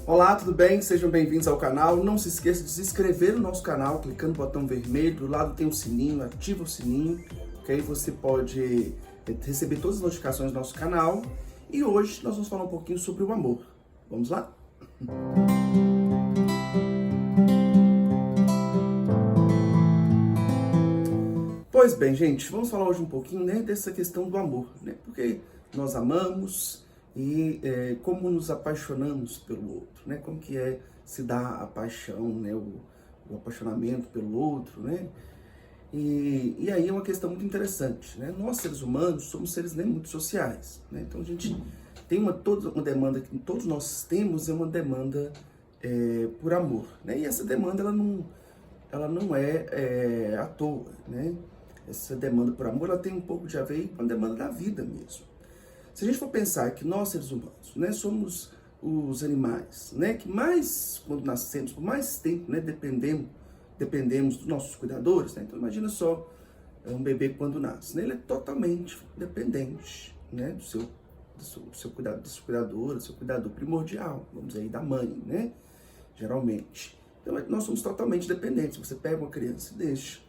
Olá, tudo bem? Sejam bem-vindos ao canal. Não se esqueça de se inscrever no nosso canal, clicando no botão vermelho. Do lado tem um sininho, ativa o sininho, que aí você pode receber todas as notificações do nosso canal. E hoje nós vamos falar um pouquinho sobre o amor. Vamos lá? Pois bem, gente, vamos falar hoje um pouquinho, dessa questão do amor, Porque nós amamos e como nos apaixonamos pelo outro, Como que se dá a paixão, o apaixonamento pelo outro, E aí é uma questão muito interessante, Nós, seres humanos, somos seres muito sociais, Então a gente tem toda uma demanda que todos nós temos, é uma demanda por amor, E essa demanda, ela não é à toa, Essa demanda por amor, ela tem um pouco de a ver com a demanda da vida mesmo. Se a gente for pensar que nós, seres humanos, somos os animais, que mais, quando nascemos, por mais tempo, dependemos dos nossos cuidadores, Então imagina só um bebê quando nasce, Ele é totalmente dependente, do seu cuidador, do seu cuidador primordial, vamos dizer aí, da mãe, geralmente. Então nós somos totalmente dependentes. Você pega uma criança e deixa,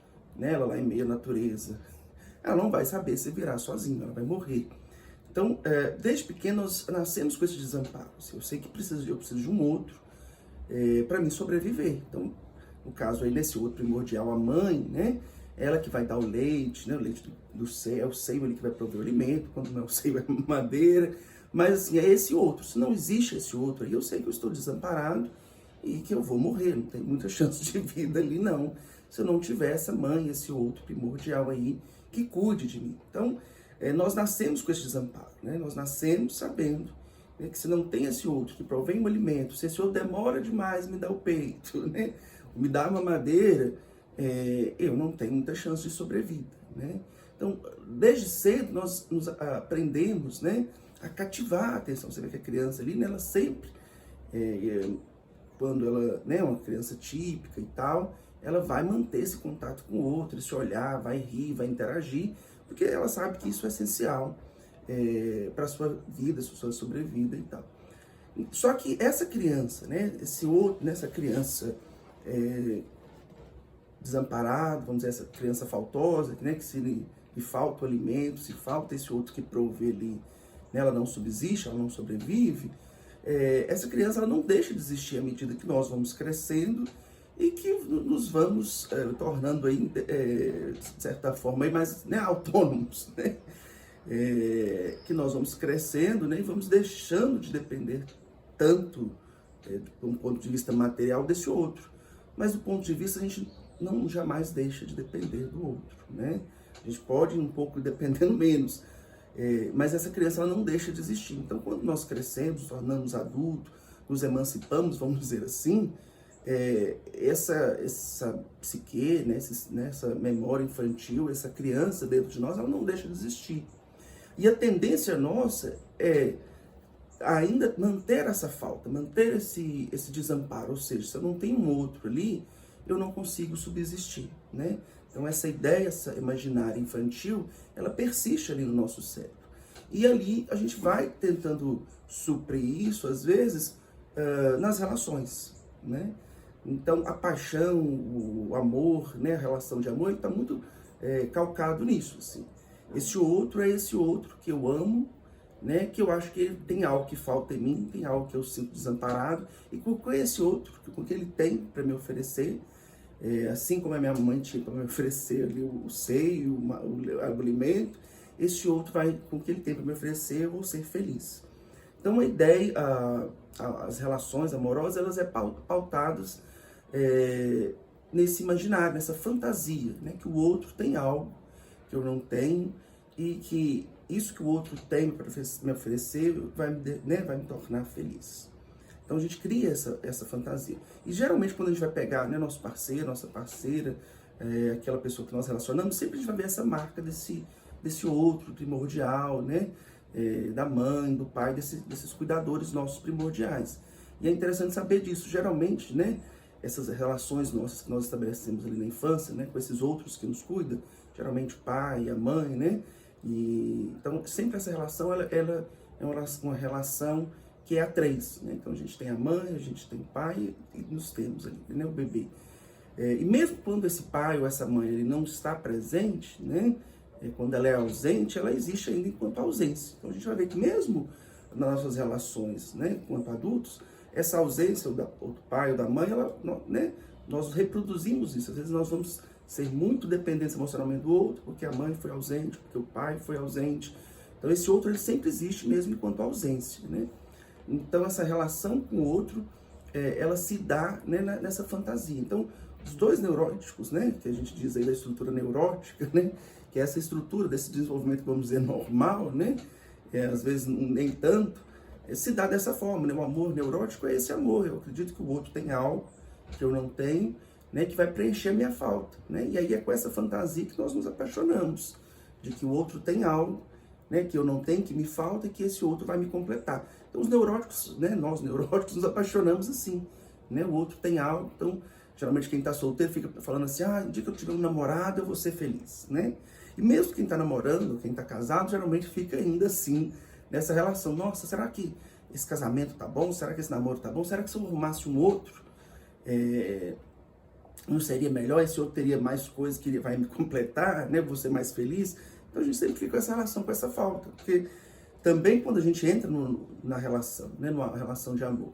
ela lá em meio à natureza, ela não vai saber se virar sozinha, ela vai morrer. Então, desde pequeno, nós nascemos com esse desamparo. Eu sei que eu preciso de um outro para mim sobreviver. Então, no caso aí, nesse outro primordial, a mãe, ela que vai dar o leite, o leite do seio, é o seio ali que vai prover o alimento, quando não é o seio, é madeira. Mas, assim, é esse outro. Se não existe esse outro aí, eu sei que eu estou desamparado e que eu vou morrer. Não tem muita chance de vida ali, não. Se eu não tiver essa mãe, esse outro primordial aí, que cuide de mim. Então, nós nascemos com esse desamparo, Nós nascemos sabendo que se não tem esse outro que provém o alimento, se esse outro demora demais, me dá o peito, me dá uma madeira, eu não tenho muita chance de sobrevida, Então, desde cedo, nós nos aprendemos, a cativar a atenção. Você vê que a criança ali, ela sempre, quando ela é uma criança típica e tal, ela vai manter esse contato com o outro, esse olhar, vai rir, vai interagir, porque ela sabe que isso é essencial para a sua vida, sua sobrevida e tal. Só que essa criança, essa criança desamparada, vamos dizer, essa criança faltosa, que se lhe falta o alimento, se falta esse outro que provê ali, ela não subsiste, ela não sobrevive, essa criança ela não deixa de existir à medida que nós vamos crescendo e que nos vamos tornando aí, de certa forma, aí mais autônomos, que nós vamos crescendo, e vamos deixando de depender tanto, do ponto de vista material, desse outro. Mas do ponto de vista, a gente não jamais deixa de depender do outro, A gente pode ir um pouco dependendo menos, mas essa criança ela não deixa de existir. Então, quando nós crescemos, nos tornamos adultos, nos emancipamos, vamos dizer assim, essa psique, essa memória infantil, essa criança dentro de nós, ela não deixa de existir. E a tendência nossa é ainda manter essa falta, manter esse desamparo. Ou seja, se eu não tenho um outro ali, eu não consigo subsistir, Então essa ideia, essa imaginária infantil, ela persiste ali no nosso cérebro. E ali a gente vai tentando suprir isso, às vezes, nas relações, Então, a paixão, o amor, a relação de amor, ele está muito calcado nisso, assim. Esse outro é esse outro que eu amo, que eu acho que ele tem algo que falta em mim, tem algo que eu sinto desamparado, e com esse outro, com o que ele tem para me oferecer, assim como a minha mãe tinha para me oferecer ali o seio, o alimento, esse outro vai, com o que ele tem para me oferecer, eu vou ser feliz. Então, a ideia, as relações amorosas, elas pautadas nesse imaginário, nessa fantasia, que o outro tem algo que eu não tenho e que isso que o outro tem para me oferecer vai me tornar feliz. Então a gente cria essa fantasia. E geralmente quando a gente vai pegar nosso parceiro, nossa parceira, aquela pessoa que nós relacionamos, sempre a gente vai ver essa marca desse outro primordial, da mãe, do pai, desses cuidadores nossos primordiais. E é interessante saber disso. Geralmente, essas relações nossas que nós estabelecemos ali na infância, com esses outros que nos cuidam, geralmente o pai, a mãe, E então sempre essa relação ela é uma relação que que é a três, né? Então a gente tem a mãe, a gente tem o pai e nos temos ali, né, o bebê. E mesmo quando esse pai ou essa mãe ele não está presente, né, quando ela é ausente, ela existe ainda enquanto ausência. Então a gente vai ver que mesmo nas nossas relações, né, enquanto adultos, essa ausência do pai ou da mãe, ela, né, nós reproduzimos isso. Às vezes nós vamos ser muito dependentes emocionalmente do outro, porque a mãe foi ausente, porque o pai foi ausente. Então esse outro ele sempre existe mesmo enquanto ausência, né? Então essa relação com o outro, ela se dá, né, nessa fantasia. Então os dois neuróticos, né, que a gente diz aí da estrutura neurótica, né, que é essa estrutura desse desenvolvimento, vamos dizer, normal, né, às vezes nem tanto, se dá dessa forma, né? O amor neurótico é esse amor. Eu acredito que o outro tem algo que eu não tenho, né, que vai preencher a minha falta, né? E aí é com essa fantasia que nós nos apaixonamos, de que o outro tem algo, né, que eu não tenho, que me falta e que esse outro vai me completar. Então os neuróticos, né, nós neuróticos nos apaixonamos assim, né? O outro tem algo, então geralmente quem está solteiro fica falando assim, no dia que eu tiver um namorado eu vou ser feliz, né? E mesmo quem está namorando, quem está casado, geralmente fica ainda assim, nessa relação. Nossa, será que esse casamento tá bom? Será que esse namoro tá bom? Será que se eu arrumasse um outro, não seria melhor? Esse outro teria mais coisas que ele vai me completar, né? Vou ser mais feliz? Então a gente sempre fica com essa relação, com essa falta. Porque também quando a gente entra na relação, né? Numa relação de amor,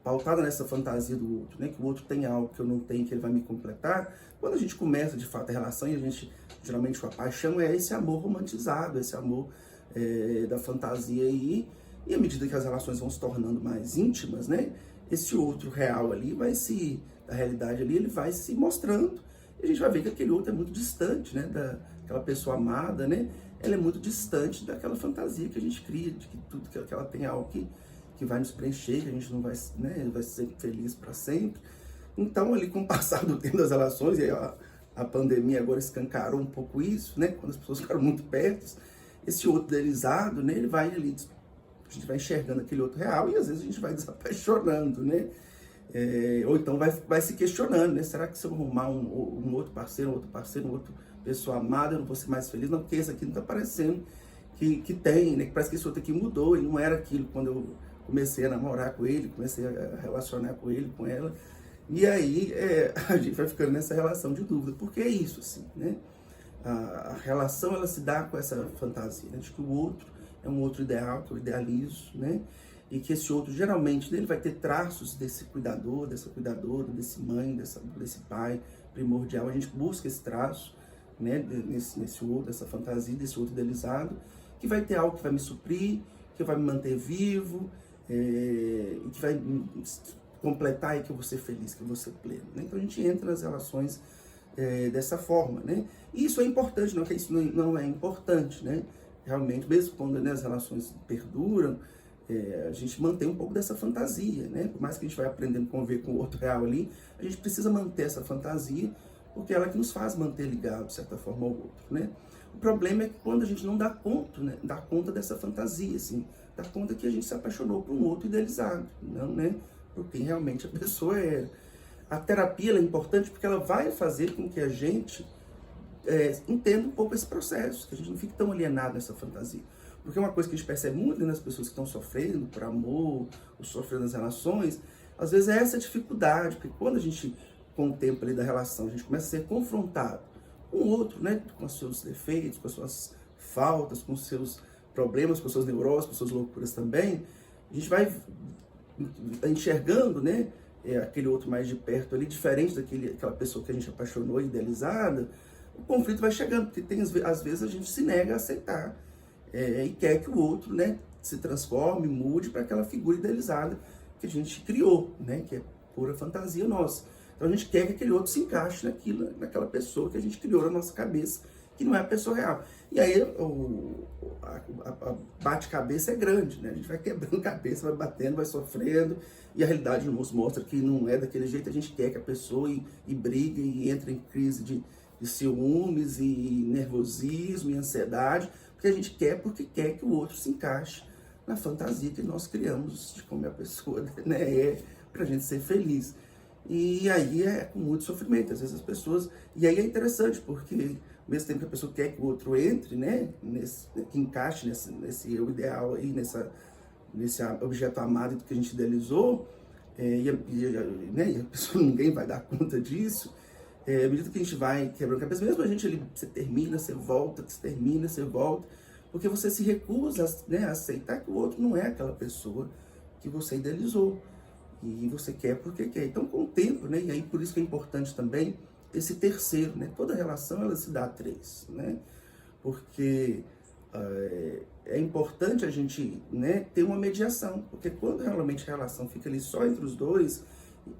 pautada nessa fantasia do outro, né? Que o outro tem algo que eu não tenho, que ele vai me completar. Quando a gente começa de fato a relação, e a gente, geralmente com a paixão, é esse amor romantizado, esse amor da fantasia aí. E à medida que as relações vão se tornando mais íntimas, né? Esse outro real ali da realidade ali, ele vai se mostrando. E a gente vai ver que aquele outro é muito distante, né? Daquela pessoa amada, né? Ela é muito distante daquela fantasia que a gente cria, de que tudo que ela tem algo que vai nos preencher, que a gente não vai, né, vai ser feliz para sempre. Então, ali com o passar do tempo das relações, e a pandemia agora escancarou um pouco isso, né? Quando as pessoas ficaram muito perto, esse outro idealizado, né, ele vai ali, a gente vai enxergando aquele outro real e às vezes a gente vai desapaixonando, né? Ou então vai se questionando, né? Será que se eu arrumar um outro parceiro, uma outra pessoa amada, eu não vou ser mais feliz? Não, porque esse aqui não tá parecendo que tem, né? Que parece que esse outro aqui mudou, ele não era aquilo quando eu comecei a namorar com ele, comecei a relacionar com ele, com ela. E aí a gente vai ficando nessa relação de dúvida. Porque é isso, assim, né? A relação, ela se dá com essa fantasia, né? De que o outro é um outro ideal, que eu idealizo, né? E que esse outro, geralmente, ele vai ter traços desse cuidador, dessa cuidadora, desse mãe, desse pai primordial. A gente busca esse traço, né? Nesse outro, dessa fantasia, desse outro idealizado, que vai ter algo que vai me suprir, que vai me manter vivo, e que vai completar e que eu vou ser feliz, que eu vou ser pleno, né? Então a gente entra nas relações dessa forma, né? E isso é importante, não é que isso não é importante, né? Realmente, mesmo quando, né, as relações perduram, a gente mantém um pouco dessa fantasia, né? Por mais que a gente vai aprendendo a conviver com o outro real ali, a gente precisa manter essa fantasia, porque é ela que nos faz manter ligado, de certa forma, ao outro, né? O problema é que quando a gente não dá conta, né? Dá conta dessa fantasia, assim, dá conta que a gente se apaixonou por um outro idealizado, não, né? Por quem realmente a pessoa era. A terapia ela é importante porque ela vai fazer com que a gente entenda um pouco esse processo, que a gente não fique tão alienado nessa fantasia. Porque uma coisa que a gente percebe muito nas pessoas que estão sofrendo por amor, ou sofrendo nas relações, às vezes é essa dificuldade, porque quando a gente, com o tempo ali da relação, a gente começa a ser confrontado com o outro, né, com os seus defeitos, com as suas faltas, com os seus problemas, com as suas neuroses, com as suas loucuras também, a gente vai enxergando, né, aquele outro mais de perto ali, diferente daquela pessoa que a gente apaixonou, idealizada. O conflito vai chegando, porque às vezes a gente se nega a aceitar e quer que o outro, né, se transforme, mude para aquela figura idealizada que a gente criou, né, que é pura fantasia nossa. Então a gente quer que aquele outro se encaixe naquela pessoa que a gente criou na nossa cabeça, que não é a pessoa real. E aí a bate-cabeça é grande, né? A gente vai quebrando cabeça, vai batendo, vai sofrendo, e a realidade nos mostra que não é daquele jeito. A gente quer que a pessoa e briga e entra em crise de ciúmes e nervosismo e ansiedade, porque a gente porque quer que o outro se encaixe na fantasia que nós criamos de como a pessoa, né, é, pra gente ser feliz. E aí é com muito sofrimento, às vezes as pessoas... E aí é interessante, porque ao mesmo tempo que a pessoa quer que o outro entre, né, que encaixe nesse eu ideal aí, nesse objeto amado que a gente idealizou, né, e a pessoa, ninguém vai dar conta disso, à medida que a gente vai quebrando a cabeça, mesmo a gente ali, você termina, você volta, você termina, você volta, porque você se recusa, né, a aceitar que o outro não é aquela pessoa que você idealizou, e você quer porque quer. Então, com o tempo, né, e aí por isso que é importante também esse terceiro, né, toda relação ela se dá a três, né, porque é importante a gente, né, ter uma mediação, porque quando realmente a relação fica ali só entre os dois,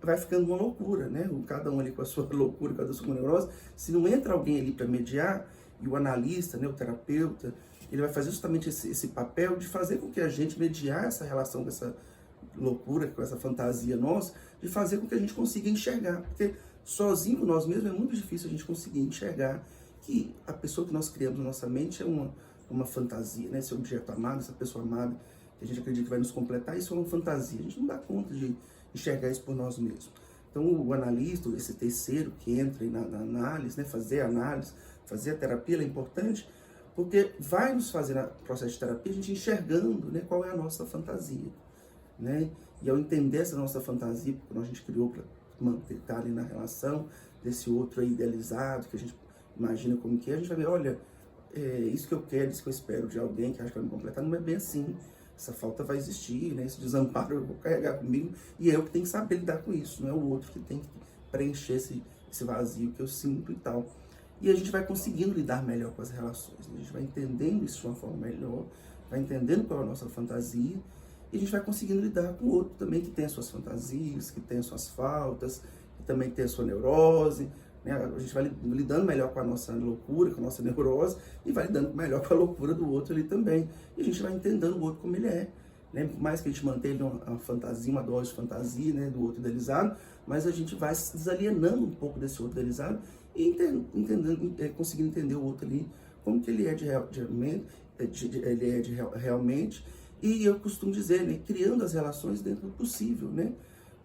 vai ficando uma loucura, né? Cada um ali com a sua loucura, cada um com a sua neurose. Se não entra alguém ali para mediar, e o analista, né, o terapeuta, ele vai fazer justamente esse papel de fazer com que a gente mediar essa relação com essa loucura, com essa fantasia nossa, de fazer com que a gente consiga enxergar, porque sozinho nós mesmos é muito difícil a gente conseguir enxergar que a pessoa que nós criamos na nossa mente é uma fantasia, né? Esse objeto amado, essa pessoa amada, que a gente acredita que vai nos completar, isso é uma fantasia. A gente não dá conta de enxergar isso por nós mesmos. Então, o analista, esse terceiro que entra na análise, né? Fazer a análise, fazer a terapia, é importante, porque vai nos fazer, no processo de terapia, a gente enxergando, né, qual é a nossa fantasia, né? E ao entender essa nossa fantasia, porque a gente criou para manter, estar ali na relação desse outro aí idealizado, que a gente imagina como que é, a gente vai ver, olha, isso que eu quero, isso que eu espero de alguém que acha que vai me completar, não é bem assim. Essa falta vai existir, né? Esse desamparo eu vou carregar comigo, e é eu que tenho que saber lidar com isso, não é o outro que tem que preencher esse vazio que eu sinto e tal. E a gente vai conseguindo lidar melhor com as relações, né? A gente vai entendendo isso de uma forma melhor, vai entendendo qual é a nossa fantasia, e a gente vai conseguindo lidar com o outro também, que tem as suas fantasias, que tem as suas faltas, que também tem a sua neurose, né? A gente vai lidando melhor com a nossa loucura, com a nossa neurose, e vai lidando melhor com a loucura do outro ali também. E a gente vai entendendo o outro como ele é, né? Por mais que a gente mantenha uma fantasia, uma dose de fantasia, né, do outro idealizado, mas a gente vai se desalienando um pouco desse outro idealizado e conseguindo entender o outro ali, como que ele é realmente. E eu costumo dizer, né, criando as relações dentro do possível, né?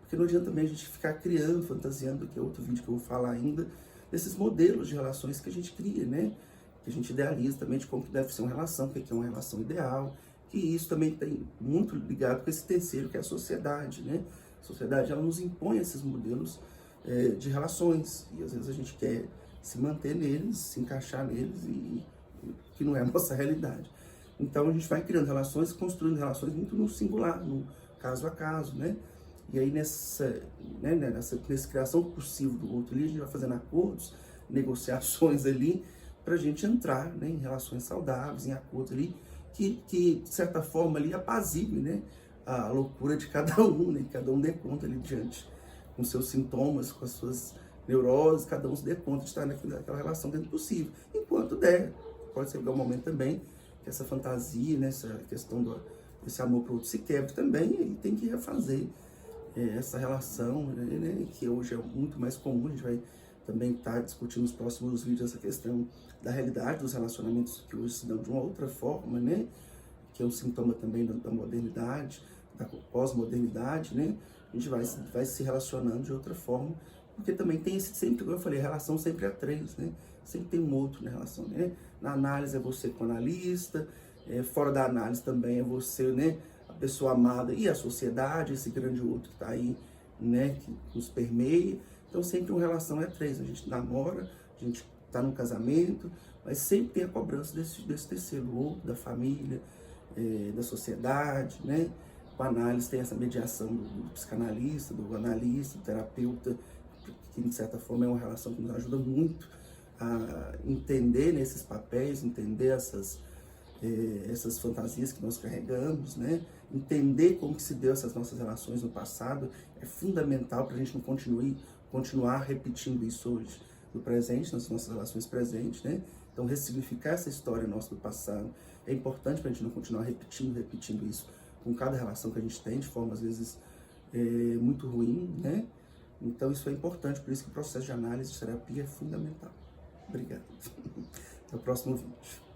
Porque não adianta também a gente ficar criando, fantasiando, que é outro vídeo que eu vou falar ainda, desses modelos de relações que a gente cria, né? Que a gente idealiza também de como que deve ser uma relação, o que é uma relação ideal, que isso também tem muito ligado com esse terceiro, que é a sociedade, né? A sociedade, ela nos impõe esses modelos de relações, e às vezes a gente quer se manter neles, se encaixar neles, e que não é a nossa realidade. Então a gente vai criando relações, construindo relações muito no singular, no caso a caso, né? E aí nessa criação possível do outro ali, a gente vai fazendo acordos, negociações ali, para a gente entrar, né, em relações saudáveis, em acordos ali, que de certa forma ali apazigue, né, a loucura de cada um, né? Cada um dê conta ali diante, com seus sintomas, com as suas neuroses, cada um se dê conta de estar naquela relação dentro do possível. Enquanto der, pode chegar um momento também que essa fantasia, né, essa questão desse amor para o outro se quebre também, e tem que refazer essa relação, né, que hoje é muito mais comum. A gente vai também estar discutindo nos próximos vídeos essa questão da realidade dos relacionamentos que hoje se dão de uma outra forma, né, que é um sintoma também da modernidade, da pós-modernidade, né. A gente vai se relacionando de outra forma, porque também tem sempre, como eu falei, a relação sempre é três, né, sempre tem um outro na relação, né. Na análise é você com o analista, fora da análise também é você, né, a pessoa amada e a sociedade, esse grande outro que está aí, né, que nos permeia. Então sempre uma relação é três, a gente namora, a gente está no casamento, mas sempre tem a cobrança desse terceiro, ou da família, da sociedade, né. Com a análise tem essa mediação do psicanalista, do analista, do terapeuta, que de certa forma é uma relação que nos ajuda muito a entender nesses papéis, entender essas fantasias que nós carregamos, né? Entender como que se deu essas nossas relações no passado é fundamental para a gente não continuar repetindo isso hoje, no presente, nas nossas relações presentes, né? Então, ressignificar essa história nossa do passado é importante para a gente não continuar repetindo isso com cada relação que a gente tem, de forma, às vezes, muito ruim, né? Então, isso é importante, por isso que o processo de análise de terapia é fundamental. Obrigado. Até o próximo vídeo.